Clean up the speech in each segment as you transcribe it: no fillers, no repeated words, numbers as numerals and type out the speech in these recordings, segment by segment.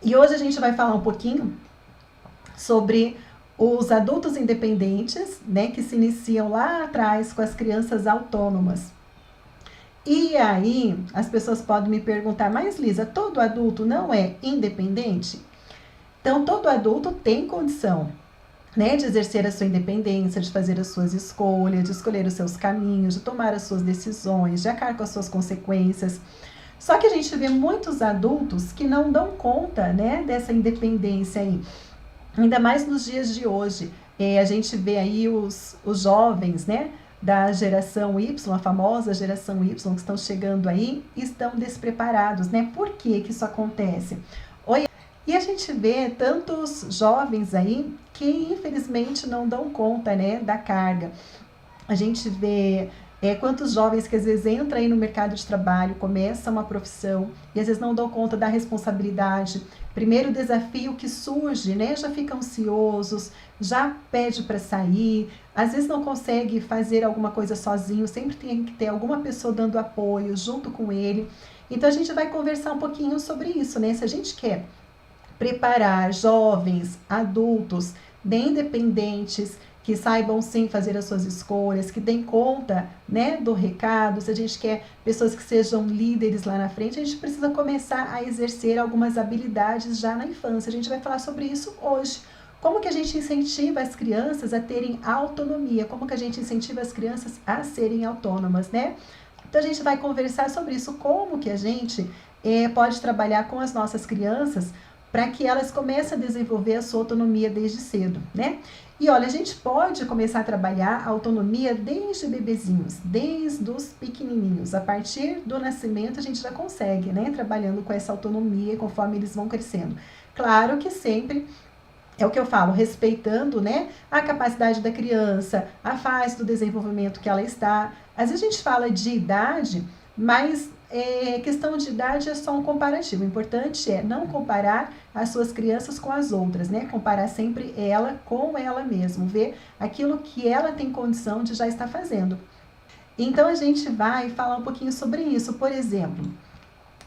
E hoje a gente vai falar um pouquinho sobre os adultos independentes, né, que se iniciam lá atrás com as crianças autônomas. E aí, as pessoas podem me perguntar, mas Lisa, todo adulto não é independente? Então, todo adulto tem condição, né, de exercer a sua independência, de fazer as suas escolhas, de escolher os seus caminhos, de tomar as suas decisões, de arcar com as suas consequências. Só que a gente vê muitos adultos que não dão conta, né, dessa independência aí, ainda mais nos dias de hoje. A gente vê aí os jovens, né, da geração Y, a famosa geração Y, que estão chegando aí, estão despreparados, né? Por que isso acontece? E a gente vê tantos jovens aí que infelizmente não dão conta, né, da carga. A gente vê quantos jovens que às vezes entram aí no mercado de trabalho, começam uma profissão e às vezes não dão conta da responsabilidade. Primeiro desafio que surge, né, já ficam ansiosos, já pede para sair, às vezes não consegue fazer alguma coisa sozinho, sempre tem que ter alguma pessoa dando apoio junto com ele. Então a gente vai conversar um pouquinho sobre isso, né? Se a gente quer preparar jovens, adultos, bem independentes, que saibam sim fazer as suas escolhas, que deem conta, né, do recado. Se a gente quer pessoas que sejam líderes lá na frente, a gente precisa começar a exercer algumas habilidades já na infância. A gente vai falar sobre isso hoje. Como que a gente incentiva as crianças a terem autonomia? Como que a gente incentiva as crianças a serem autônomas, né? Então a gente vai conversar sobre isso, como que a gente pode trabalhar com as nossas crianças para que elas comecem a desenvolver a sua autonomia desde cedo, né? E olha, a gente pode começar a trabalhar a autonomia desde bebezinhos, desde os pequenininhos. A partir do nascimento a gente já consegue, né? Trabalhando com essa autonomia conforme eles vão crescendo. Claro que sempre é o que eu falo, respeitando, né, a capacidade da criança, a fase do desenvolvimento que ela está. Às vezes a gente fala de idade, mas questão de idade é só um comparativo. O importante é não comparar as suas crianças com as outras, né? Comparar sempre ela com ela mesma, ver aquilo que ela tem condição de já estar fazendo. Então a gente vai falar um pouquinho sobre isso. Por exemplo,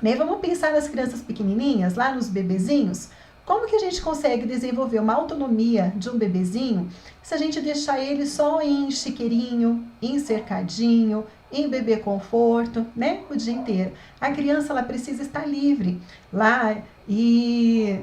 né, vamos pensar nas crianças pequenininhas, lá nos bebezinhos. Como que a gente consegue desenvolver uma autonomia de um bebezinho se a gente deixar ele só em chiqueirinho, em cercadinho, em bebê conforto, né, o dia inteiro? A criança, ela precisa estar livre lá e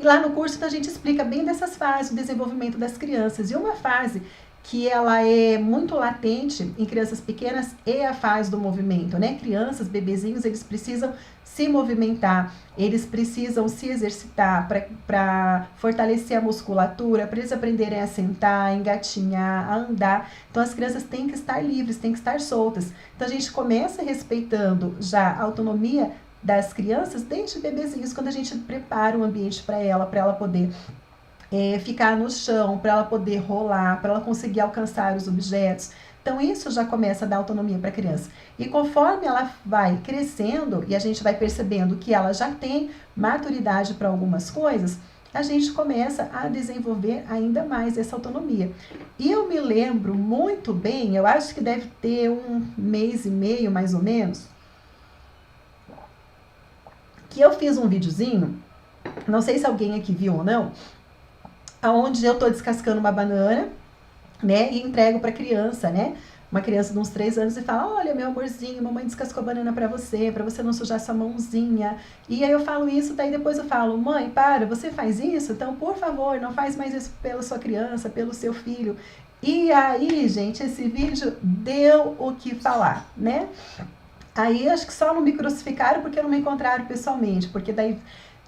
lá no curso a gente explica bem dessas fases, o desenvolvimento das crianças. E uma fase que ela é muito latente em crianças pequenas é a fase do movimento, né? Crianças, bebezinhos, eles precisam se movimentar, eles precisam se exercitar para fortalecer a musculatura, para eles aprenderem a sentar, a engatinhar, a andar. Então as crianças têm que estar livres, têm que estar soltas. Então a gente começa respeitando já a autonomia das crianças desde bebezinhos, quando a gente prepara um ambiente para ela poder ficar no chão, para ela poder rolar, para ela conseguir alcançar os objetos. Então isso já começa a dar autonomia para a criança. E conforme ela vai crescendo e a gente vai percebendo que ela já tem maturidade para algumas coisas, a gente começa a desenvolver ainda mais essa autonomia. E eu me lembro muito bem, eu acho que deve ter um mês e meio mais ou menos, que eu fiz um videozinho, não sei se alguém aqui viu ou não, onde eu estou descascando uma banana, né, e entrego para a criança, né, uma criança de uns 3 anos e fala, olha, meu amorzinho, mamãe descascou a banana para você não sujar sua mãozinha. E aí eu falo isso, daí depois eu falo, mãe, para, você faz isso? Então, por favor, não faz mais isso pela sua criança, pelo seu filho. E aí, gente, esse vídeo deu o que falar, né? Aí acho que só não me crucificaram porque não me encontraram pessoalmente, porque daí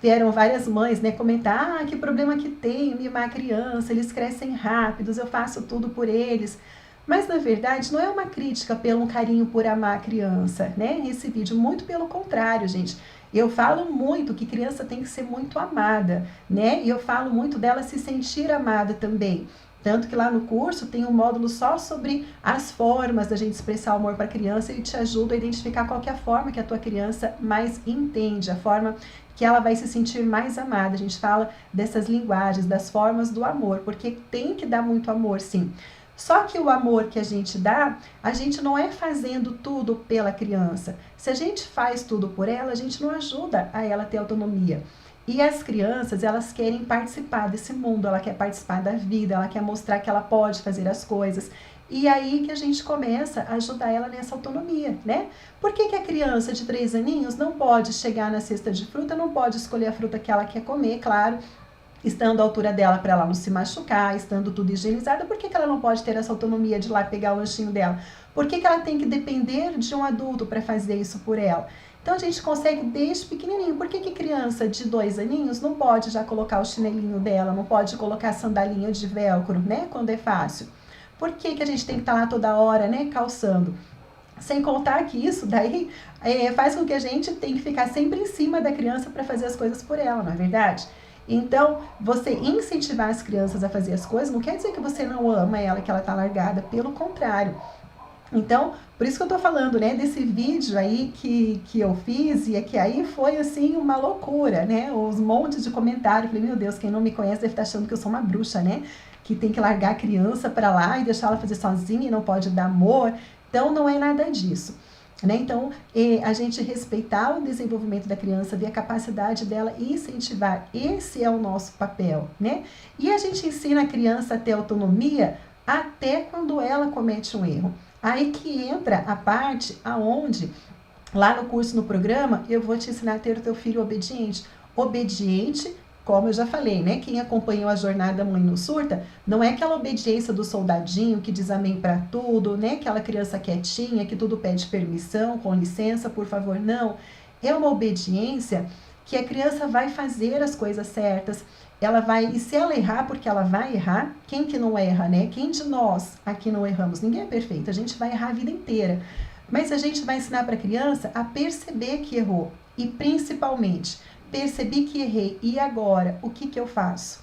vieram várias mães, né, comentar, que problema que tem mimar a criança, eles crescem rápidos, eu faço tudo por eles. Mas, na verdade, não é uma crítica pelo carinho por amar a criança, né, esse vídeo, muito pelo contrário, gente. Eu falo muito que criança tem que ser muito amada, né, e eu falo muito dela se sentir amada também. Tanto que lá no curso tem um módulo só sobre as formas da gente expressar o amor para a criança e te ajuda a identificar qual que é a forma que a tua criança mais entende, a forma que ela vai se sentir mais amada. A gente fala dessas linguagens, das formas do amor, porque tem que dar muito amor, sim. Só que o amor que a gente dá, a gente não é fazendo tudo pela criança. Se a gente faz tudo por ela, a gente não ajuda a ela ter autonomia. E as crianças, elas querem participar desse mundo, ela quer participar da vida, ela quer mostrar que ela pode fazer as coisas. E aí que a gente começa a ajudar ela nessa autonomia, né? Por que a criança de 3 aninhos não pode chegar na cesta de fruta, não pode escolher a fruta que ela quer comer, claro, estando à altura dela para ela não se machucar, estando tudo higienizado? Por que ela não pode ter essa autonomia de ir lá pegar o lanchinho dela? Por que ela tem que depender de um adulto para fazer isso por ela? Então a gente consegue desde pequenininho. Por que criança de 2 aninhos não pode já colocar o chinelinho dela, não pode colocar a sandalinha de velcro, né, quando é fácil? Por que a gente tem que estar lá toda hora, né, calçando? Sem contar que isso daí faz com que a gente tenha que ficar sempre em cima da criança para fazer as coisas por ela, não é verdade? Então, você incentivar as crianças a fazer as coisas não quer dizer que você não ama ela, que ela está largada, pelo contrário. Então, por isso que eu tô falando, né, desse vídeo aí que eu fiz, e é que aí foi, assim, uma loucura, né, os montes de comentários. Falei, meu Deus, quem não me conhece deve estar achando que eu sou uma bruxa, né, que tem que largar a criança para lá e deixar ela fazer sozinha e não pode dar amor. Então, não é nada disso, né? Então, a gente respeitar o desenvolvimento da criança, ver a capacidade dela e incentivar, esse é o nosso papel, né? E a gente ensina a criança a ter autonomia até quando ela comete um erro. Aí que entra a parte aonde, lá no curso, no programa, eu vou te ensinar a ter o teu filho obediente. Obediente, como eu já falei, né? Quem acompanhou a jornada Mãe Não Surta, não é aquela obediência do soldadinho que diz amém para tudo, né? Aquela criança quietinha que tudo pede permissão, com licença, por favor, não. É uma obediência que a criança vai fazer as coisas certas, ela vai, e se ela errar, porque ela vai errar, quem que não erra, né? Quem de nós aqui não erramos? Ninguém é perfeito, a gente vai errar a vida inteira. Mas a gente vai ensinar para a criança a perceber que errou. E principalmente, percebi que errei, e agora? O que eu faço?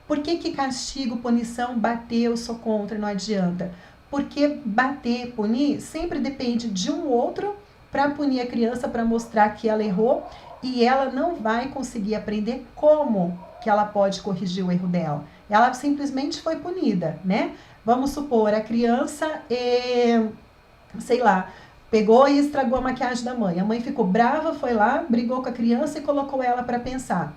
Por que castigo, punição, bater, eu sou contra, não adianta? Porque bater, punir, sempre depende de um outro para punir a criança, para mostrar que ela errou, e ela não vai conseguir aprender como que ela pode corrigir o erro dela. Ela simplesmente foi punida, né? Vamos supor, a criança, sei lá, pegou e estragou a maquiagem da mãe. A mãe ficou brava, foi lá, brigou com a criança e colocou ela para pensar.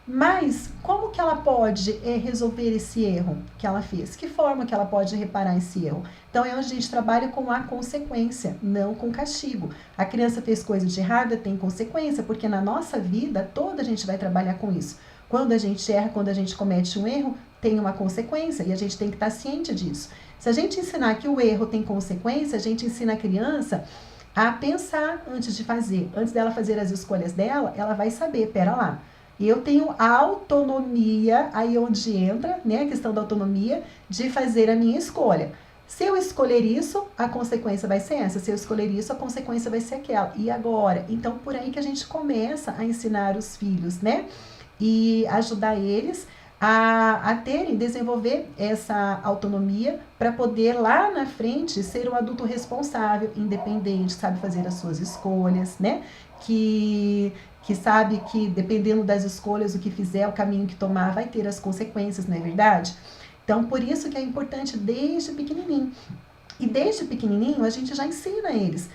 Mas como que ela pode resolver esse erro que ela fez? Que forma que ela pode reparar esse erro? Então é onde a gente trabalha com a consequência, não com castigo. A criança fez coisa de errada, tem consequência, porque na nossa vida toda a gente vai trabalhar com isso. Quando a gente erra, quando a gente comete um erro, tem uma consequência e a gente tem que estar ciente disso. Se a gente ensinar que o erro tem consequência, a gente ensina a criança a pensar antes de fazer. Antes dela fazer as escolhas dela, ela vai saber, pera lá, eu tenho a autonomia, aí onde entra, né, a questão da autonomia, de fazer a minha escolha. Se eu escolher isso, a consequência vai ser essa. Se eu escolher isso, a consequência vai ser aquela. E agora? Então, por aí que a gente começa a ensinar os filhos, né? E ajudar eles a terem, desenvolver essa autonomia para poder lá na frente ser um adulto responsável, independente, sabe fazer as suas escolhas, né? Que sabe que dependendo das escolhas, o que fizer, o caminho que tomar, vai ter as consequências, não é verdade? Então, por isso que é importante desde pequenininho. E desde pequenininho, a gente já ensina eles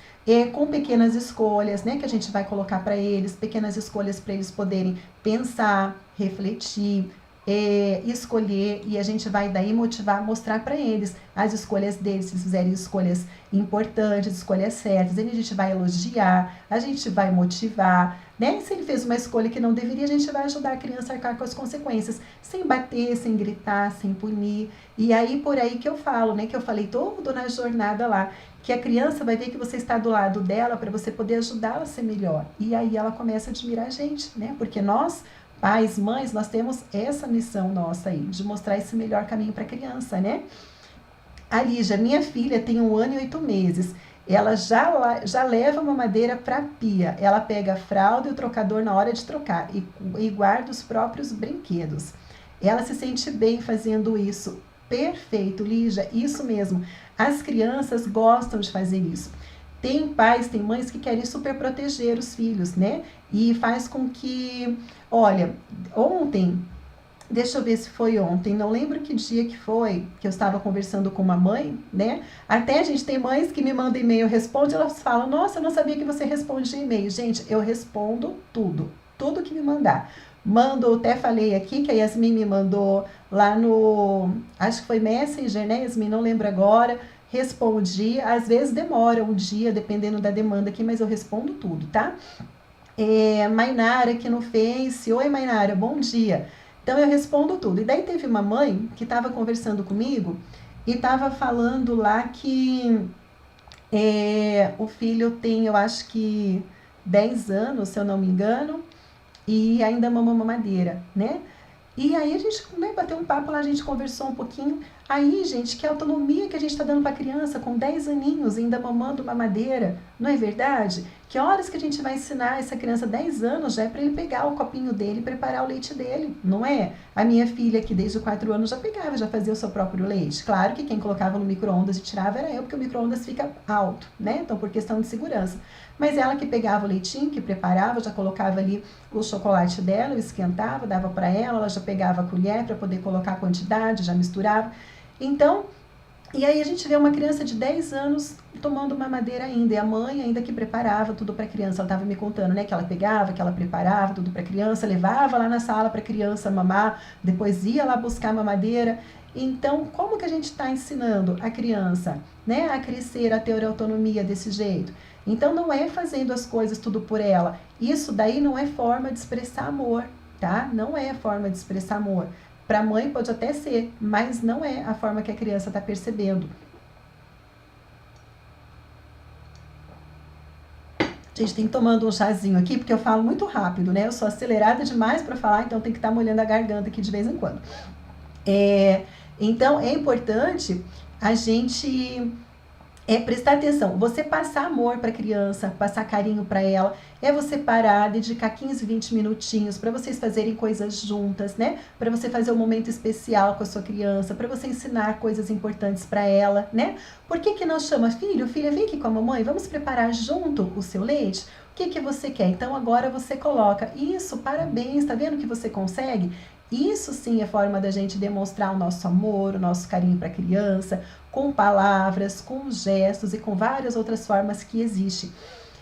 com pequenas escolhas, né, que a gente vai colocar para eles, pequenas escolhas para eles poderem pensar, refletir, escolher, e a gente vai daí motivar, mostrar para eles as escolhas deles, se eles fizerem escolhas importantes, escolhas certas, a gente vai elogiar, a gente vai motivar, né? Se ele fez uma escolha que não deveria, a gente vai ajudar a criança a arcar com as consequências, sem bater, sem gritar, sem punir. E aí, por aí que eu falo, né, que eu falei todo na jornada lá, que a criança vai ver que você está do lado dela para você poder ajudá-la a ser melhor. E aí ela começa a admirar a gente, né? Porque nós, pais, mães, nós temos essa missão nossa aí, de mostrar esse melhor caminho para a criança, né? A Lígia, minha filha, tem 1 ano e 8 meses. Ela já leva uma madeira para a pia. Ela pega a fralda e o trocador na hora de trocar e guarda os próprios brinquedos. Ela se sente bem fazendo isso. Perfeito, Lígia, isso mesmo. As crianças gostam de fazer isso. Tem pais, tem mães que querem super proteger os filhos, né? E faz com que, olha, ontem, deixa eu ver se foi ontem, não lembro que dia que foi, que eu estava conversando com uma mãe, né? Até a gente tem mães que me mandam e-mail, responde, elas falam, nossa, eu não sabia que você responde e-mail. Gente, eu respondo tudo que me mandar. Mando, até falei aqui que a Yasmin me mandou lá no, acho que foi Messenger, né, Yasmin? Não lembro agora. Respondi, às vezes demora um dia, dependendo da demanda aqui, mas eu respondo tudo, tá? Mainara aqui no Face, oi Mainara, bom dia. Então eu respondo tudo. E daí teve uma mãe que estava conversando comigo e estava falando lá que o filho tem, eu acho que 10 anos, se eu não me engano, e ainda mama mamadeira, né? E aí a gente, né, bateu um papo lá, a gente conversou um pouquinho. Aí, gente, que autonomia que a gente está dando para a criança com 10 aninhos, ainda mamando mamadeira, não é verdade? Que horas que a gente vai ensinar essa criança 10 anos já é para ele pegar o copinho dele e preparar o leite dele, não é? A minha filha, que desde 4 anos já pegava, já fazia o seu próprio leite. Claro que quem colocava no micro-ondas e tirava era eu, porque o micro-ondas fica alto, né? Então, por questão de segurança. Mas ela que pegava o leitinho, que preparava, já colocava ali o chocolate dela, esquentava, dava para ela, ela já pegava a colher para poder colocar a quantidade, já misturava. Então, e aí a gente vê uma criança de 10 anos tomando mamadeira ainda, e a mãe ainda que preparava tudo para a criança, ela estava me contando, né, que ela pegava, que ela preparava tudo para a criança, levava lá na sala para a criança mamar, depois ia lá buscar mamadeira. Então, como que a gente está ensinando a criança, né, a crescer, a ter autonomia desse jeito? Então, não é fazendo as coisas tudo por ela. Isso daí não é forma de expressar amor, tá? Não é forma de expressar amor. Para a mãe pode até ser, mas não é a forma que a criança está percebendo. Gente, tem que tomando um chazinho aqui, porque eu falo muito rápido, né? Eu sou acelerada demais para falar, então tem que estar molhando a garganta aqui de vez em quando. Então, é importante a gente prestar atenção. Você passar amor para a criança, passar carinho para ela, é você parar, dedicar 15, 20 minutinhos para vocês fazerem coisas juntas, né? Para você fazer um momento especial com a sua criança, para você ensinar coisas importantes para ela, né? Por que não chama filho? Filha, vem aqui com a mamãe, vamos preparar junto o seu leite? O que você quer? Então agora você coloca isso, parabéns, tá vendo que você consegue? Isso sim é forma da gente demonstrar o nosso amor, o nosso carinho para a criança, com palavras, com gestos e com várias outras formas que existem.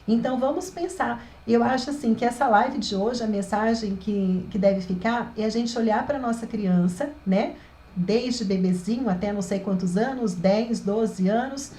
Então vamos pensar. Eu acho assim que essa live de hoje, a mensagem que deve ficar é a gente olhar para a nossa criança, né? Desde bebezinho até não sei quantos anos, 10, 12 anos,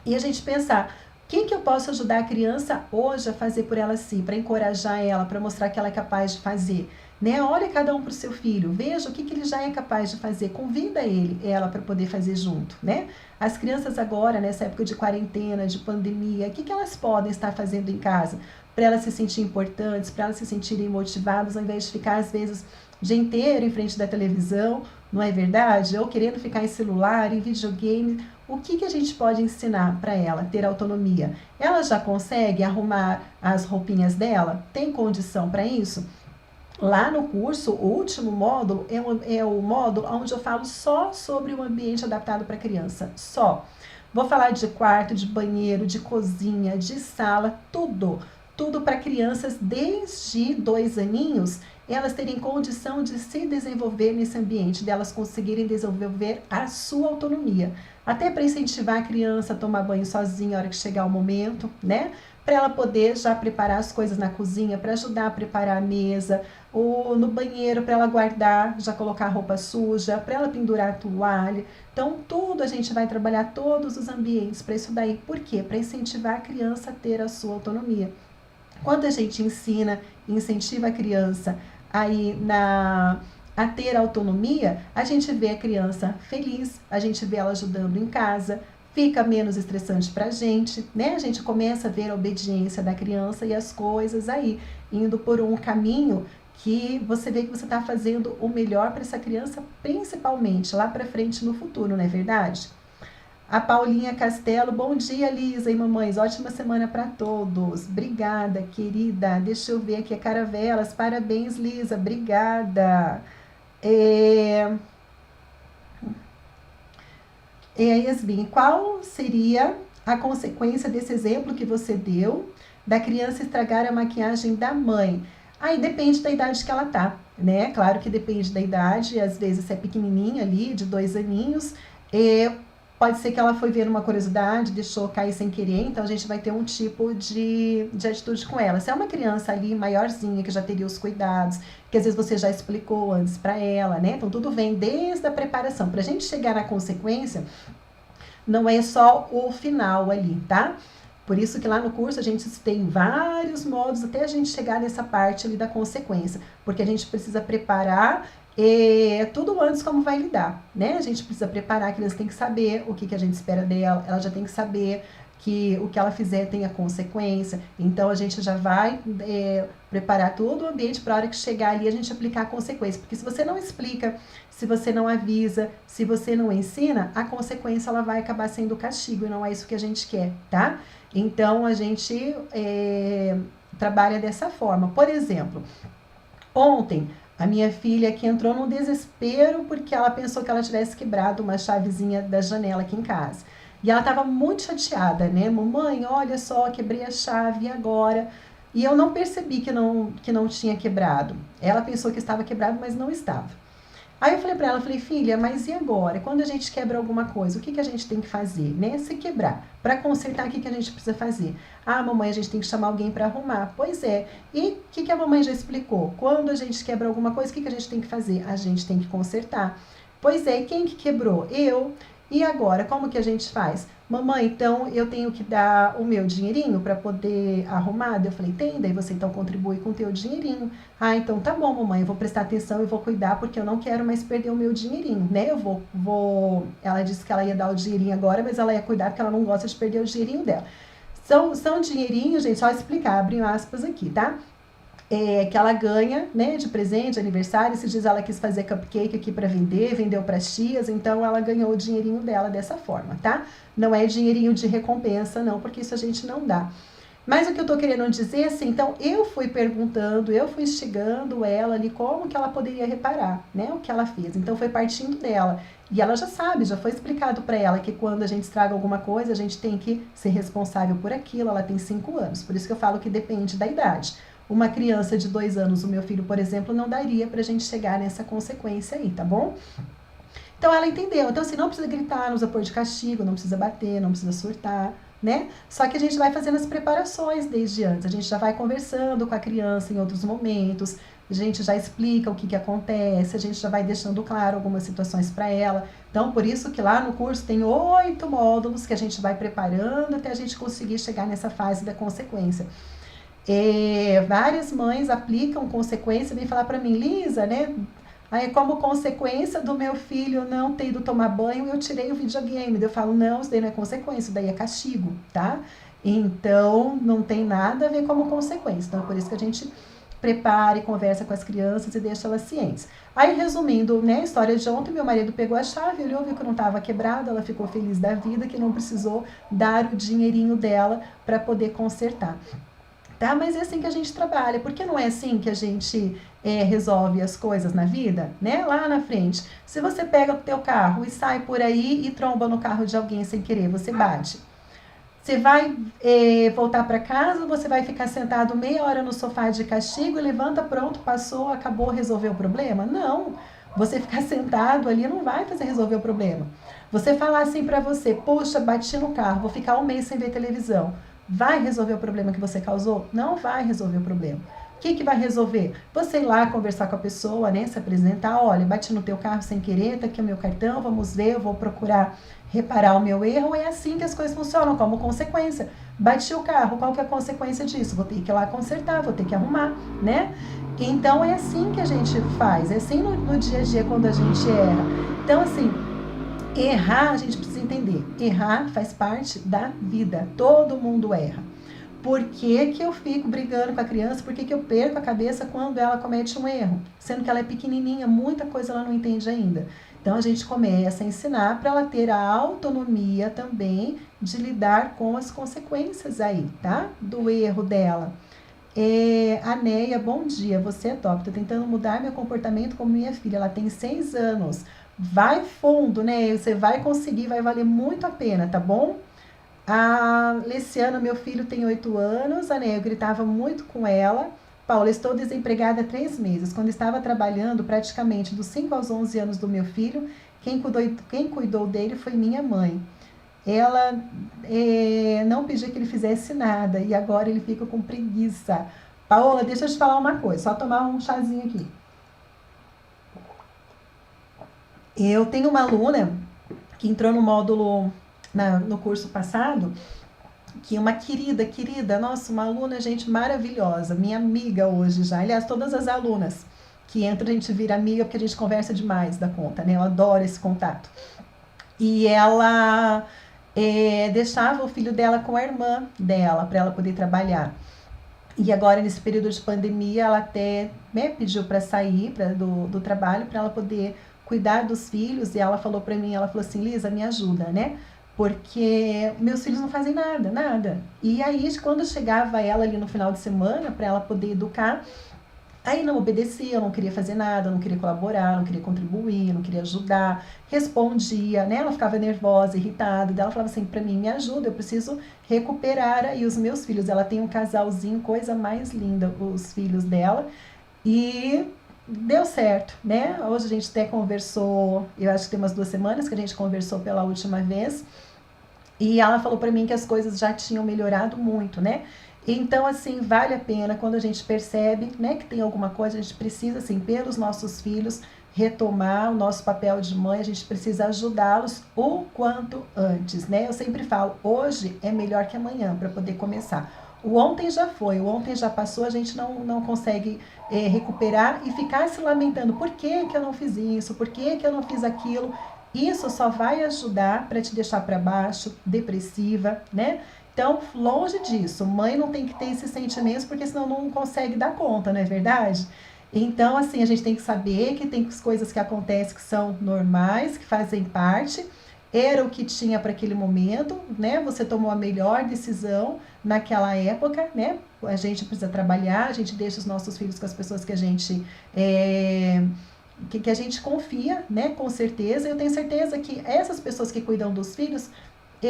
e a gente pensar, o que eu posso ajudar a criança hoje a fazer por ela si, para encorajar ela, para mostrar que ela é capaz de fazer. Né? Olha cada um para o seu filho, veja o que ele já é capaz de fazer, convida ela para poder fazer junto, né? As crianças agora, nessa época de quarentena, de pandemia, o que elas podem estar fazendo em casa? Para elas se sentirem importantes, para elas se sentirem motivadas, ao invés de ficar, às vezes, o dia inteiro em frente da televisão, não é verdade? Ou querendo ficar em celular, em videogame. O que a gente pode ensinar para ela ter autonomia? Ela já consegue arrumar as roupinhas dela? Tem condição para isso? Lá no curso, o último módulo é o módulo onde eu falo só sobre o ambiente adaptado para criança. Só. Vou falar de quarto, de banheiro, de cozinha, de sala, tudo. Tudo para crianças desde 2 aninhos, elas terem condição de se desenvolver nesse ambiente, delas conseguirem desenvolver a sua autonomia. Até para incentivar a criança a tomar banho sozinha na hora que chegar o momento, né? Para ela poder já preparar as coisas na cozinha, para ajudar a preparar a mesa, ou no banheiro para ela guardar, já colocar a roupa suja, para ela pendurar a toalha. Então, tudo a gente vai trabalhar todos os ambientes para isso daí. Por quê? Para incentivar a criança a ter a sua autonomia. Quando a gente ensina e incentiva a criança a ter autonomia, a gente vê a criança feliz, a gente vê ela ajudando em casa, fica menos estressante para a gente, né? A gente começa a ver a obediência da criança e as coisas aí indo por um caminho que você vê que você está fazendo o melhor para essa criança, principalmente lá para frente no futuro, não é verdade? A Paulinha Castelo, bom dia, Lisa e mamães, ótima semana para todos. Obrigada, querida. Deixa eu ver aqui a Caravelas, parabéns, Lisa, obrigada. Yasmin, qual seria a consequência desse exemplo que você deu da criança estragar a maquiagem da mãe? Aí depende da idade que ela tá, né? Claro que depende da idade, às vezes se é pequenininha ali, de 2 aninhos, Pode ser que ela foi ver uma curiosidade, deixou cair sem querer, então a gente vai ter um tipo de atitude com ela. Se é uma criança ali maiorzinha, que já teria os cuidados, que às vezes você já explicou antes para ela, né? Então tudo vem desde a preparação. Para a gente chegar na consequência, não é só o final ali, tá? Por isso que lá no curso a gente tem vários modos até a gente chegar nessa parte ali da consequência, porque a gente precisa preparar tudo antes como vai lidar, né? A gente precisa preparar, a criança tem que saber o que a gente espera dela, ela já tem que saber que o que ela fizer tem a consequência, então a gente já vai preparar todo o ambiente para a hora que chegar ali a gente aplicar a consequência, porque se você não explica, se você não avisa, se você não ensina, a consequência ela vai acabar sendo castigo e não é isso que a gente quer, tá? Então a gente trabalha dessa forma. Por exemplo, ontem a minha filha que entrou num desespero porque ela pensou que ela tivesse quebrado uma chavezinha da janela aqui em casa. E ela estava muito chateada, né? Mamãe, olha só, quebrei a chave e agora? E eu não percebi que não tinha quebrado. Ela pensou que estava quebrado, mas não estava. Aí eu falei para ela, falei, filha, mas e agora? Quando a gente quebra alguma coisa, o que a gente tem que fazer, né? Se quebrar, para consertar, o que a gente precisa fazer? Ah, mamãe, a gente tem que chamar alguém para arrumar. Pois é. E o que a mamãe já explicou? Quando a gente quebra alguma coisa, o que a gente tem que fazer? A gente tem que consertar. Pois é, quem que quebrou? Eu. E agora, como que a gente faz? Mamãe, então eu tenho que dar o meu dinheirinho para poder arrumar? Eu falei, tem, daí você então contribui com o teu dinheirinho. Ah, então tá bom, mamãe, eu vou prestar atenção e vou cuidar porque eu não quero mais perder o meu dinheirinho, né? Eu vou... Ela disse que ela ia dar o dinheirinho agora, mas ela ia cuidar porque ela não gosta de perder o dinheirinho dela. São dinheirinhos, gente, só explicar, abre aspas aqui, tá? Que ela ganha, né, de presente, de aniversário. Esses dias ela quis fazer cupcake aqui para vender, vendeu para as tias, então ela ganhou o dinheirinho dela dessa forma, tá? Não é dinheirinho de recompensa, não, porque isso a gente não dá. Mas o que eu tô querendo dizer, assim, então eu fui perguntando, eu fui instigando ela ali como que ela poderia reparar, né, o que ela fez. Então foi partindo dela. E ela já sabe, já foi explicado para ela que quando a gente estraga alguma coisa, a gente tem que ser responsável por aquilo. Ela tem 5 anos, por isso que eu falo que depende da idade. Uma criança de 2 anos, o meu filho, por exemplo, não daria pra gente chegar nessa consequência aí, tá bom? Então ela entendeu. Então, assim, não precisa gritar, não precisa pôr de castigo, não precisa bater, não precisa surtar, né? Só que a gente vai fazendo as preparações desde antes. A gente já vai conversando com a criança em outros momentos, a gente já explica o que acontece, a gente já vai deixando claro algumas situações para ela. Então, por isso que lá no curso tem 8 módulos que a gente vai preparando até a gente conseguir chegar nessa fase da consequência. Várias mães aplicam consequência, vem falar para mim, Lisa, né? Aí, como consequência do meu filho não ter ido tomar banho, eu tirei o videogame. Eu falo, não, isso daí não é consequência, isso daí é castigo, tá? Então, não tem nada a ver como consequência. Então, é por isso que a gente prepara e conversa com as crianças e deixa elas cientes. Aí, resumindo, né, a história de ontem, meu marido pegou a chave, olhou, viu que não estava quebrado, ela ficou feliz da vida, que não precisou dar o dinheirinho dela para poder consertar. Tá? Mas é assim que a gente trabalha, porque não é assim que a gente resolve as coisas na vida, né? Lá na frente, se você pega o teu carro e sai por aí e tromba no carro de alguém sem querer, você bate. Você vai voltar para casa ou você vai ficar sentado meia hora no sofá de castigo e levanta, pronto, passou, acabou, resolveu o problema? Não. Você ficar sentado ali não vai fazer resolver o problema. Você falar assim para você, poxa, bati no carro, vou ficar 1 mês sem ver televisão. Vai resolver o problema que você causou? Não vai resolver o problema. O que vai resolver? Você ir lá conversar com a pessoa, né? Se apresentar, olha, bati no teu carro sem querer, tá aqui o meu cartão, vamos ver, eu vou procurar reparar o meu erro. É assim que as coisas funcionam, como consequência. Bati o carro, qual que é a consequência disso? Vou ter que ir lá consertar, vou ter que arrumar, né? Então é assim que a gente faz, é assim no dia a dia quando a gente erra. Então, assim, errar, a gente precisa entender. Errar faz parte da vida. Todo mundo erra. Por que eu fico brigando com a criança? Por que eu perco a cabeça quando ela comete um erro? Sendo que ela é pequenininha, muita coisa ela não entende ainda. Então, a gente começa a ensinar para ela ter a autonomia também de lidar com as consequências aí, tá? Do erro dela. A Neia, bom dia, você é top. Tô tentando mudar meu comportamento como minha filha. Ela tem 6 anos. Vai fundo, né? Você vai conseguir, vai valer muito a pena, tá bom? A Leciana, meu filho, tem 8 anos. A Neia, eu gritava muito com ela, Paula, estou desempregada há 3 meses. Quando estava trabalhando, praticamente dos 5 aos 11 anos do meu filho, quem cuidou dele foi minha mãe. Ela não pediu que ele fizesse nada e agora ele fica com preguiça. Paola, deixa eu te falar uma coisa, só tomar um chazinho aqui. Eu tenho uma aluna que entrou no módulo, no curso passado, que uma querida, nossa, uma aluna, gente, maravilhosa, minha amiga hoje já. Aliás, todas as alunas que entram, a gente vira amiga porque a gente conversa demais da conta, né? Eu adoro esse contato. E ela deixava o filho dela com a irmã dela, para ela poder trabalhar. E agora, nesse período de pandemia, ela até pediu para sair do trabalho, para ela poder cuidar dos filhos. E ela falou para mim, ela falou assim, Lisa, me ajuda, né? Porque meus filhos não fazem nada. E aí, quando chegava ela ali no final de semana, para ela poder educar, aí não obedecia, não queria fazer nada, não queria colaborar, não queria contribuir, não queria ajudar, respondia, né? Ela ficava nervosa, irritada, daí ela falava assim, para mim, me ajuda, eu preciso recuperar aí os meus filhos. Ela tem um casalzinho, coisa mais linda, os filhos dela, e deu certo, né? Hoje a gente até conversou, eu acho que tem umas 2 semanas que a gente conversou pela última vez, e ela falou para mim que as coisas já tinham melhorado muito, né? Então, assim, vale a pena quando a gente percebe, né, que tem alguma coisa, a gente precisa, assim, pelos nossos filhos, retomar o nosso papel de mãe, a gente precisa ajudá-los o quanto antes, né? Eu sempre falo, hoje é melhor que amanhã para poder começar. O ontem já foi, o ontem já passou, a gente não consegue recuperar e ficar se lamentando. Por que eu não fiz isso? Por que eu não fiz aquilo? Isso só vai ajudar para te deixar para baixo, depressiva, né? Então, longe disso, mãe não tem que ter esses sentimentos, porque senão não consegue dar conta, não é verdade? Então, assim, a gente tem que saber que tem coisas que acontecem que são normais, que fazem parte, era o que tinha para aquele momento, né? Você tomou a melhor decisão naquela época, né? A gente precisa trabalhar, a gente deixa os nossos filhos com as pessoas que a gente que a gente confia, né? Com certeza. Eu tenho certeza que essas pessoas que cuidam dos filhos,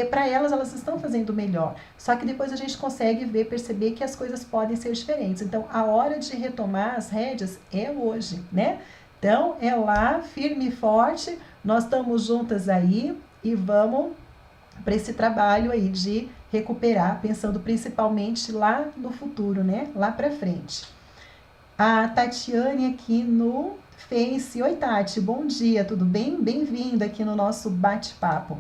para elas estão fazendo melhor. Só que depois a gente consegue perceber que as coisas podem ser diferentes. Então, a hora de retomar as rédeas é hoje, né? Então, é lá, firme e forte, nós estamos juntas aí e vamos para esse trabalho aí de recuperar, pensando principalmente lá no futuro, né? Lá para frente. A Tatiane aqui no Face. Oi, Tati, bom dia, tudo bem? Bem-vinda aqui no nosso bate-papo.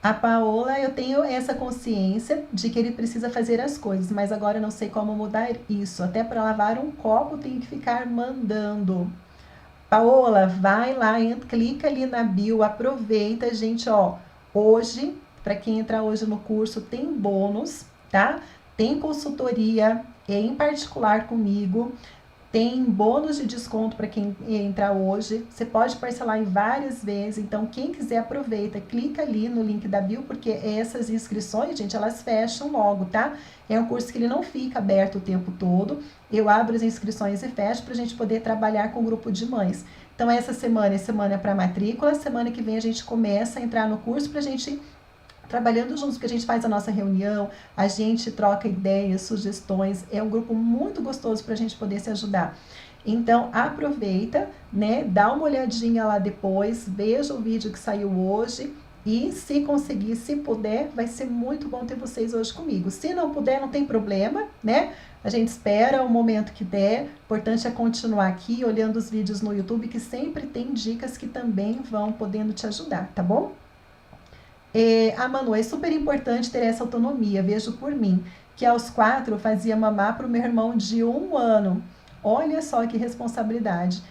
A Paola, eu tenho essa consciência de que ele precisa fazer as coisas, mas agora eu não sei como mudar isso. Até para lavar um copo tenho que ficar mandando. Paola, vai lá, clica ali na bio, aproveita, gente, ó. Hoje, para quem entrar hoje no curso, tem bônus, tá? Tem consultoria em particular comigo. Tem bônus de desconto para quem entrar hoje. Você pode parcelar em várias vezes. Então, quem quiser, aproveita. Clica ali no link da bio, porque essas inscrições, gente, elas fecham logo, tá? É um curso que ele não fica aberto o tempo todo. Eu abro as inscrições e fecho para a gente poder trabalhar com o grupo de mães. Então, essa semana é para matrícula. Semana que vem a gente começa a entrar no curso para a gente trabalhando juntos, porque a gente faz a nossa reunião, a gente troca ideias, sugestões, é um grupo muito gostoso para a gente poder se ajudar. Então, aproveita, né, dá uma olhadinha lá depois, veja o vídeo que saiu hoje e se conseguir, se puder, vai ser muito bom ter vocês hoje comigo. Se não puder, não tem problema, né? A gente espera o momento que der, o importante é continuar aqui, olhando os vídeos no YouTube, que sempre tem dicas que também vão podendo te ajudar, tá bom? Manu, é super importante ter essa autonomia, vejo por mim, que aos 4 eu fazia mamar para o meu irmão de 1 ano. Olha só que responsabilidade,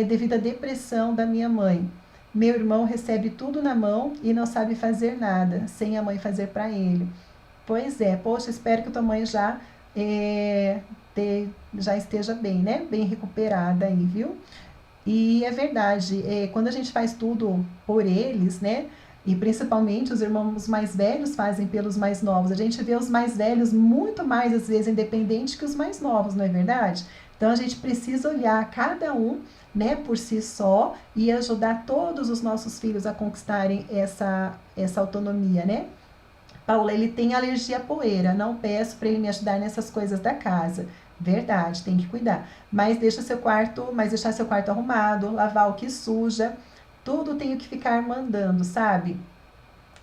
devido à depressão da minha mãe. Meu irmão recebe tudo na mão e não sabe fazer nada, sem a mãe fazer para ele. Pois é, poxa, espero que tua mãe já esteja bem, né? Bem recuperada aí, viu? E é verdade, quando a gente faz tudo por eles, né? E principalmente os irmãos mais velhos fazem pelos mais novos. A gente vê os mais velhos muito mais, às vezes, independentes que os mais novos, não é verdade? Então, a gente precisa olhar cada um, né, por si só e ajudar todos os nossos filhos a conquistarem essa autonomia, né? Paula, ele tem alergia à poeira, não peço para ele me ajudar nessas coisas da casa. Verdade, tem que cuidar. Mas deixar seu quarto arrumado, lavar o que suja, tudo tenho que ficar mandando, sabe?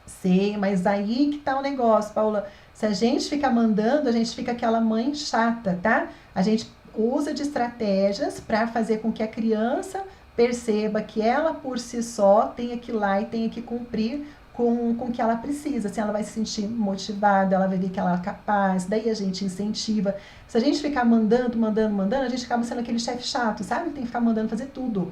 Sei, mas aí que tá o negócio, Paula. Se a gente ficar mandando, a gente fica aquela mãe chata, tá? A gente usa de estratégias para fazer com que a criança perceba que ela por si só tenha que ir lá e tenha que cumprir com o que ela precisa. Assim, ela vai se sentir motivada, ela vai ver que ela é capaz, daí a gente incentiva. Se a gente ficar mandando, a gente acaba sendo aquele chefe chato, sabe? Tem que ficar mandando fazer tudo.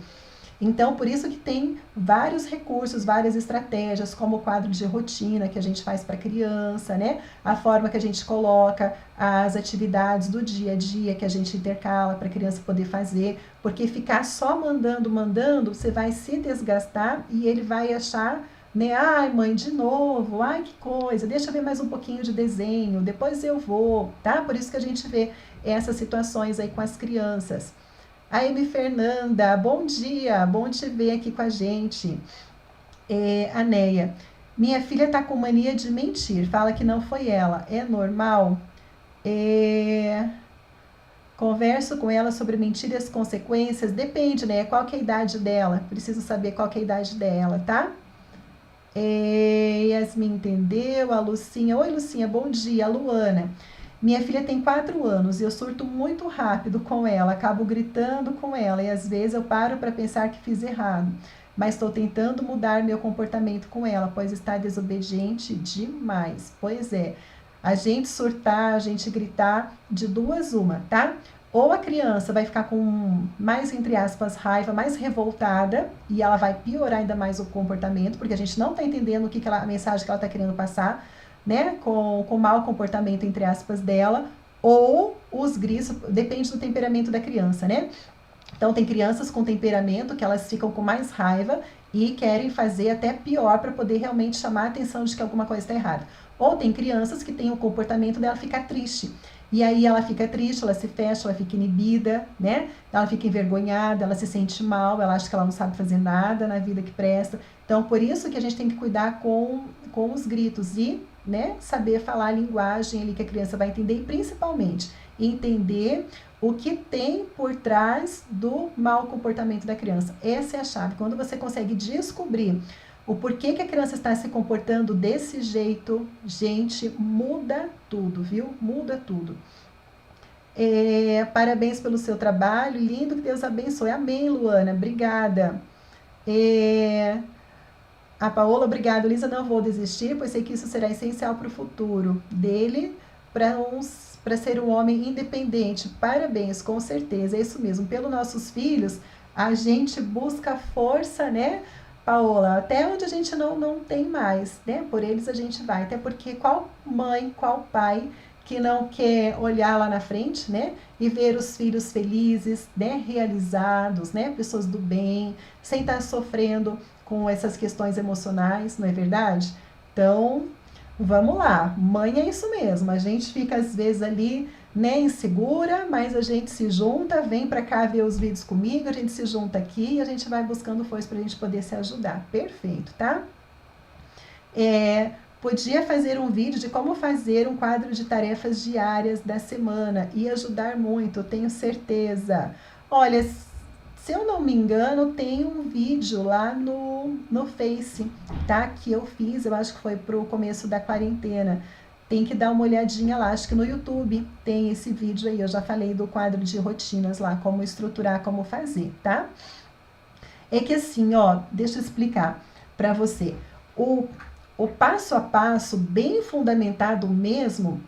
Então, por isso que tem vários recursos, várias estratégias, como o quadro de rotina que a gente faz para a criança, né? A forma que a gente coloca as atividades do dia a dia que a gente intercala para a criança poder fazer, porque ficar só mandando, você vai se desgastar e ele vai achar, né? Ai, mãe, de novo, ai, que coisa, deixa eu ver mais um pouquinho de desenho, depois eu vou, tá? Por isso que a gente vê essas situações aí com as crianças. A Amy Fernanda, bom dia, bom te ver aqui com a gente. A Neia, minha filha tá com mania de mentir, fala que não foi ela, é normal? É, converso com ela sobre mentir e as consequências, depende, né? Qual que é a idade dela? Preciso saber qual que é a idade dela, tá? Yasmin entendeu, a Lucinha, oi Lucinha, bom dia, a Luana. Minha filha tem 4 anos e eu surto muito rápido com ela, acabo gritando com ela e às vezes eu paro para pensar que fiz errado, mas estou tentando mudar meu comportamento com ela, pois está desobediente demais. Pois é, a gente surtar, a gente gritar, de duas uma, tá? Ou a criança vai ficar com mais, entre aspas, raiva, mais revoltada, e ela vai piorar ainda mais o comportamento, porque a gente não está entendendo a mensagem que ela está querendo passar, né, com o mau comportamento, entre aspas, dela, ou os gritos, depende do temperamento da criança, né? Então, tem crianças com temperamento que elas ficam com mais raiva e querem fazer até pior para poder realmente chamar a atenção de que alguma coisa está errada. Ou tem crianças que têm o comportamento dela ficar triste. E aí ela fica triste, ela se fecha, ela fica inibida, né? Ela fica envergonhada, ela se sente mal, ela acha que ela não sabe fazer nada na vida que presta. Então, por isso que a gente tem que cuidar com os gritos e, né, saber falar a linguagem ali que a criança vai entender e principalmente entender o que tem por trás do mau comportamento da criança. Essa é a chave. Quando você consegue descobrir o porquê que a criança está se comportando desse jeito, gente, muda tudo, viu? Muda tudo. Parabéns pelo seu trabalho, lindo, que Deus abençoe. Amém, Luana, obrigada. A Paola, obrigada. Lisa, não vou desistir, pois sei que isso será essencial para o futuro dele, para ser um homem independente. Parabéns, com certeza, é isso mesmo. Pelos nossos filhos, a gente busca força, né, Paola? Até onde a gente não tem mais, né? Por eles a gente vai. Até porque qual mãe, qual pai que não quer olhar lá na frente, né? E ver os filhos felizes, né? Realizados, né? Pessoas do bem, sem estar sofrendo com essas questões emocionais, não é verdade? Então, vamos lá. Mãe é isso mesmo. A gente fica às vezes ali, né, insegura, mas a gente se junta, vem para cá ver os vídeos comigo, a gente se junta aqui e a gente vai buscando força para a gente poder se ajudar. Perfeito, tá? Podia fazer um vídeo de como fazer um quadro de tarefas diárias da semana e ajudar muito, eu tenho certeza. Olha, se eu não me engano, tem um vídeo lá no Face, tá? Que eu fiz, eu acho que foi pro começo da quarentena. Tem que dar uma olhadinha lá, acho que no YouTube tem esse vídeo aí. Eu já falei do quadro de rotinas lá, como estruturar, como fazer, tá? É que assim, ó, deixa eu explicar para você. O passo a passo, bem fundamentado mesmo,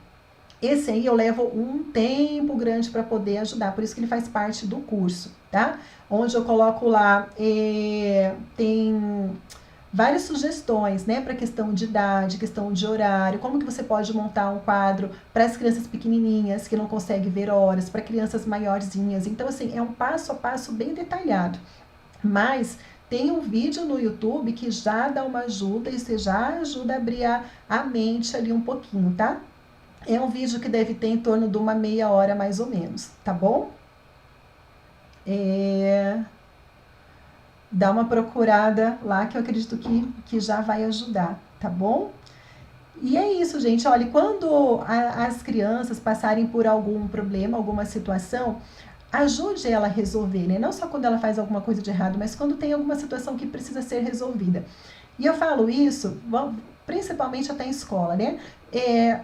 esse aí eu levo um tempo grande para poder ajudar, por isso que ele faz parte do curso, tá? Onde eu coloco lá, tem várias sugestões, né, para questão de idade, questão de horário, como que você pode montar um quadro para as crianças pequenininhas que não conseguem ver horas, para crianças maiorzinhas. Então, assim, é um passo a passo bem detalhado. Mas tem um vídeo no YouTube que já dá uma ajuda e você já ajuda a abrir a mente ali um pouquinho, tá? É um vídeo que deve ter em torno de uma meia hora mais ou menos, tá bom? Dá uma procurada lá que eu acredito que já vai ajudar, tá bom? E é isso, gente. Olha, quando as crianças passarem por algum problema, alguma situação, ajude ela a resolver, né? Não só quando ela faz alguma coisa de errado, mas quando tem alguma situação que precisa ser resolvida. E eu falo isso, principalmente até em escola, né?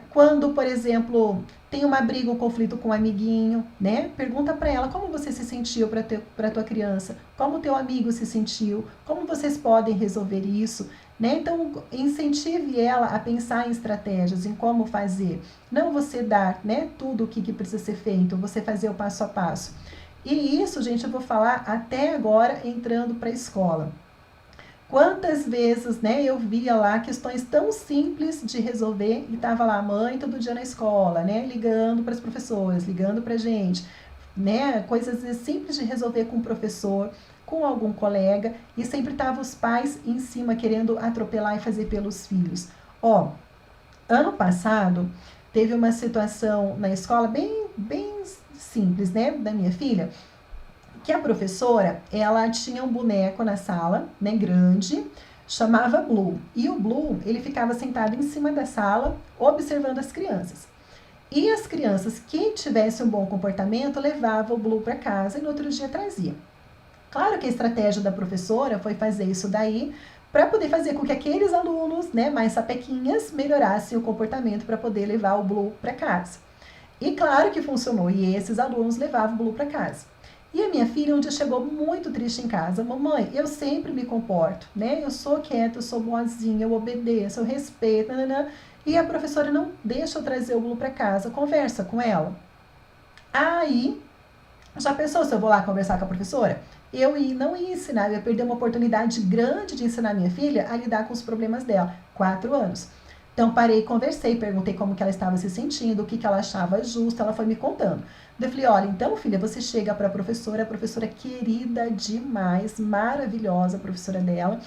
Quando, por exemplo, tem uma briga, um conflito com um amiguinho, né? Pergunta para ela como você se sentiu para tua criança, como teu amigo se sentiu, como vocês podem resolver isso, né? Então, incentive ela a pensar em estratégias, em como fazer. Não você dar, né, tudo o que precisa ser feito, você fazer o passo a passo. E isso, gente, eu vou falar até agora entrando para a escola. Quantas vezes, né, eu via lá questões tão simples de resolver e estava lá a mãe todo dia na escola, né, ligando para as professoras, ligando para a gente, né, coisas simples de resolver com o professor, com algum colega, e sempre estavam os pais em cima querendo atropelar e fazer pelos filhos. Ó, ano passado teve uma situação na escola bem simples, né, da minha filha, que a professora, ela tinha um boneco na sala, né, grande, chamava Blue. E o Blue, ele ficava sentado em cima da sala, observando as crianças. E as crianças que tivessem um bom comportamento levavam o Blue para casa e no outro dia trazia. Claro que a estratégia da professora foi fazer isso daí para poder fazer com que aqueles alunos, né, mais sapequinhas, melhorassem o comportamento para poder levar o Blue para casa. E claro que funcionou, e esses alunos levavam o Blue para casa. E a minha filha um dia chegou muito triste em casa. Mamãe, eu sempre me comporto, né? Eu sou quieta, eu sou boazinha, eu obedeço, eu respeito, nananã. E a professora não deixa eu trazer o Blue para casa. Conversa com ela. Aí, já pensou se eu vou lá conversar com a professora? Não ia ensinar, eu ia perder uma oportunidade grande de ensinar minha filha a lidar com os problemas dela. 4 anos. Então, parei, conversei, perguntei como que ela estava se sentindo, o que ela achava justo, ela foi me contando. Eu falei, olha, então, filha, você chega para a professora querida demais, maravilhosa a professora dela.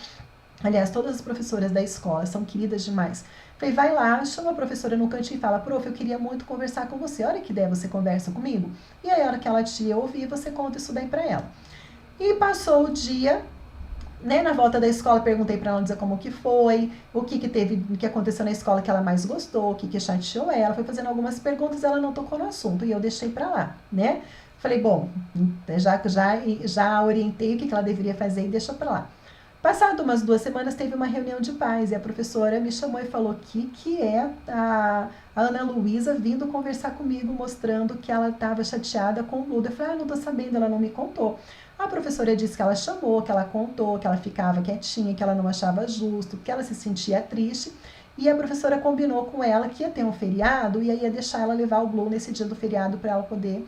Aliás, todas as professoras da escola são queridas demais. Falei, vai lá, chama a professora no cantinho e fala, prof, eu queria muito conversar com você. Olha que ideia, você conversa comigo? E aí, a hora que ela te ouvir, você conta isso daí para ela. E passou o dia, né, na volta da escola, perguntei para ela dizer como que foi, o que aconteceu na escola que ela mais gostou, o que chateou ela. Foi fazendo algumas perguntas, ela não tocou no assunto e eu deixei para lá, né? Falei, bom, já orientei o que ela deveria fazer e deixou para lá. Passado umas 2 semanas, teve uma reunião de pais e a professora me chamou e falou que é a Ana Luísa vindo conversar comigo, mostrando que ela estava chateada com o Ludo. Eu falei, não tô sabendo, ela não me contou. A professora disse que ela chamou, que ela contou, que ela ficava quietinha, que ela não achava justo, que ela se sentia triste. E a professora combinou com ela que ia ter um feriado e aí ia deixar ela levar o Blue nesse dia do feriado para ela poder,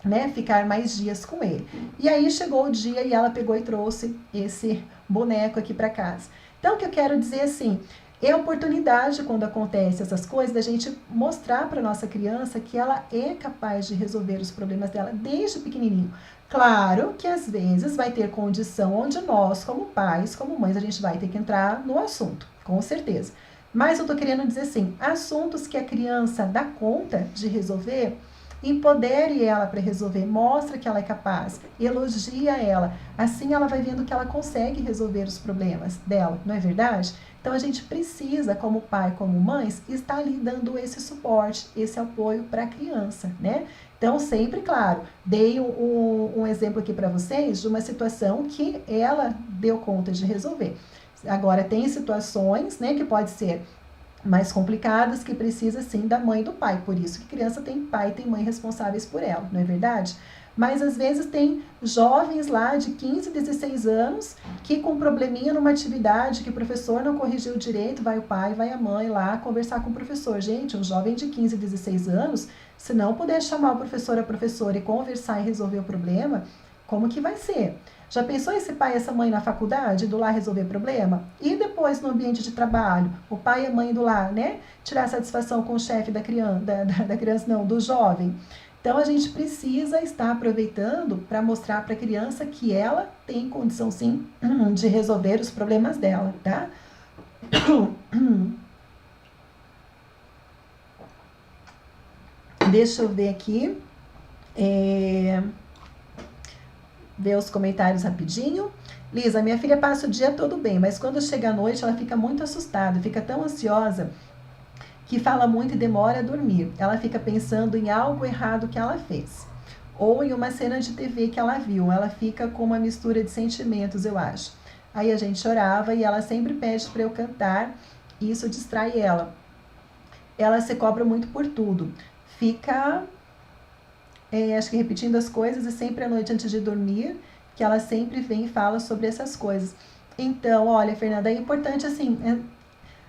né, ficar mais dias com ele. E aí chegou o dia e ela pegou e trouxe esse boneco aqui para casa. Então, o que eu quero dizer assim, é oportunidade quando acontece essas coisas da gente mostrar para nossa criança que ela é capaz de resolver os problemas dela desde pequenininho. Claro que às vezes vai ter condição onde nós, como pais, como mães, a gente vai ter que entrar no assunto, com certeza. Mas eu tô querendo dizer assim, assuntos que a criança dá conta de resolver, empodere ela para resolver, mostra que ela é capaz, elogia ela. Assim ela vai vendo que ela consegue resolver os problemas dela, não é verdade? Então a gente precisa, como pai, como mães, estar ali dando esse suporte, esse apoio para a criança, né? Então, sempre, claro, dei um exemplo aqui para vocês de uma situação que ela deu conta de resolver. Agora, tem situações, né, que pode ser mais complicadas, que precisa, sim, da mãe e do pai. Por isso que criança tem pai e tem mãe responsáveis por ela, não é verdade? Mas, às vezes, tem jovens lá de 15, 16 anos que com probleminha numa atividade que o professor não corrigiu direito, vai o pai, vai a mãe lá conversar com o professor. Gente, um jovem de 15, 16 anos, se não puder chamar o professor, a professora e conversar e resolver o problema, como que vai ser? Já pensou esse pai e essa mãe na faculdade, indo lá resolver problema? E depois no ambiente de trabalho, o pai e a mãe indo lá, né? Tirar satisfação com o chefe da criança, da criança não, do jovem. Então a gente precisa estar aproveitando para mostrar para a criança que ela tem condição sim de resolver os problemas dela, tá? Deixa eu ver aqui. Ver os comentários rapidinho. Lisa, minha filha passa o dia todo bem, mas quando chega a noite ela fica muito assustada, fica tão ansiosa que fala muito e demora a dormir. Ela fica pensando em algo errado que ela fez. Ou em uma cena de TV que ela viu. Ela fica com uma mistura de sentimentos, eu acho. Aí a gente orava e ela sempre pede para eu cantar e isso distrai ela. Ela se cobra muito por tudo. Fica, acho que repetindo as coisas e sempre à noite antes de dormir, que ela sempre vem e fala sobre essas coisas. Então, olha, Fernanda, é importante assim,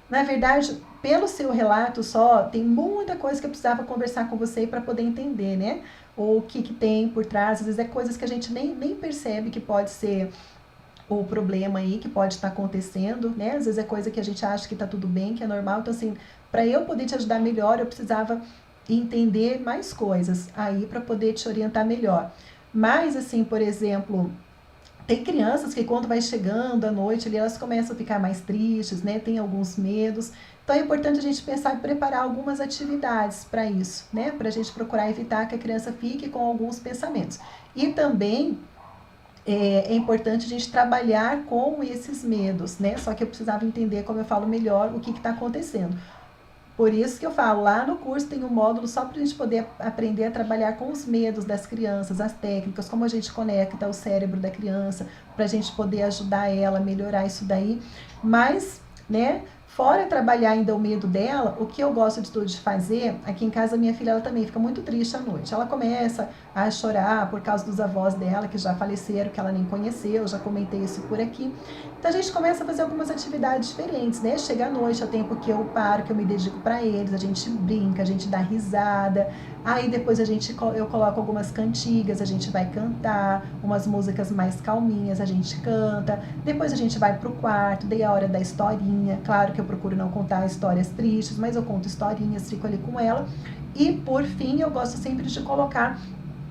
na verdade, pelo seu relato só, tem muita coisa que eu precisava conversar com você para poder entender, né? O que tem por trás, às vezes é coisas que a gente nem percebe que pode ser o problema aí, que pode estar acontecendo, né? Às vezes é coisa que a gente acha que tá tudo bem, que é normal. Então, assim, para eu poder te ajudar melhor, eu precisava entender mais coisas aí para poder te orientar melhor. Mas, assim, por exemplo, tem crianças que quando vai chegando à noite ali, elas começam a ficar mais tristes, né? Tem alguns medos. Então é importante a gente pensar em preparar algumas atividades para isso, né? Para a gente procurar evitar que a criança fique com alguns pensamentos. E também é importante a gente trabalhar com esses medos, né? Só que eu precisava entender, como eu falo melhor, o que está acontecendo. Por isso que eu falo, lá no curso tem um módulo só para a gente poder aprender a trabalhar com os medos das crianças, as técnicas, como a gente conecta o cérebro da criança, para a gente poder ajudar ela a melhorar isso daí. Mas, né, fora trabalhar ainda o medo dela, o que eu gosto de tudo de fazer, aqui em casa minha filha ela também fica muito triste à noite. Ela começa a chorar por causa dos avós dela, que já faleceram, que ela nem conheceu, já comentei isso por aqui. Então a gente começa a fazer algumas atividades diferentes, né? Chega à noite, é o tempo que eu paro, que eu me dedico para eles, a gente brinca, a gente dá risada. Aí depois eu coloco algumas cantigas, a gente vai cantar, umas músicas mais calminhas, a gente canta. Depois a gente vai pro quarto, dei a hora da historinha. Claro que eu procuro não contar histórias tristes, mas eu conto historinhas, fico ali com ela. E por fim, eu gosto sempre de colocar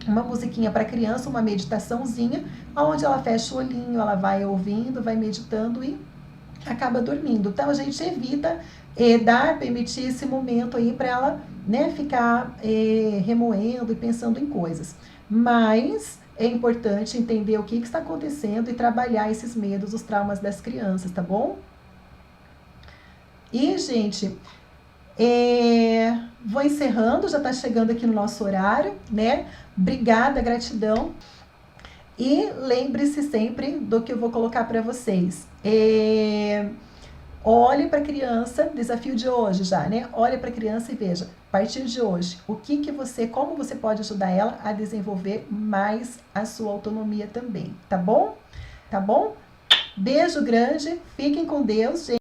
uma musiquinha para criança, uma meditaçãozinha, onde ela fecha o olhinho, ela vai ouvindo, vai meditando e acaba dormindo. Então a gente evita permitir esse momento aí para ela, né, ficar remoendo e pensando em coisas. Mas é importante entender o que está acontecendo e trabalhar esses medos, os traumas das crianças, tá bom? E, gente, vou encerrando, já está chegando aqui no nosso horário, né? Obrigada, gratidão. E lembre-se sempre do que eu vou colocar para vocês. Olhe para a criança, desafio de hoje já, né? Olhe para a criança e veja, a partir de hoje, como você pode ajudar ela a desenvolver mais a sua autonomia também, tá bom? Tá bom? Beijo grande, fiquem com Deus, gente.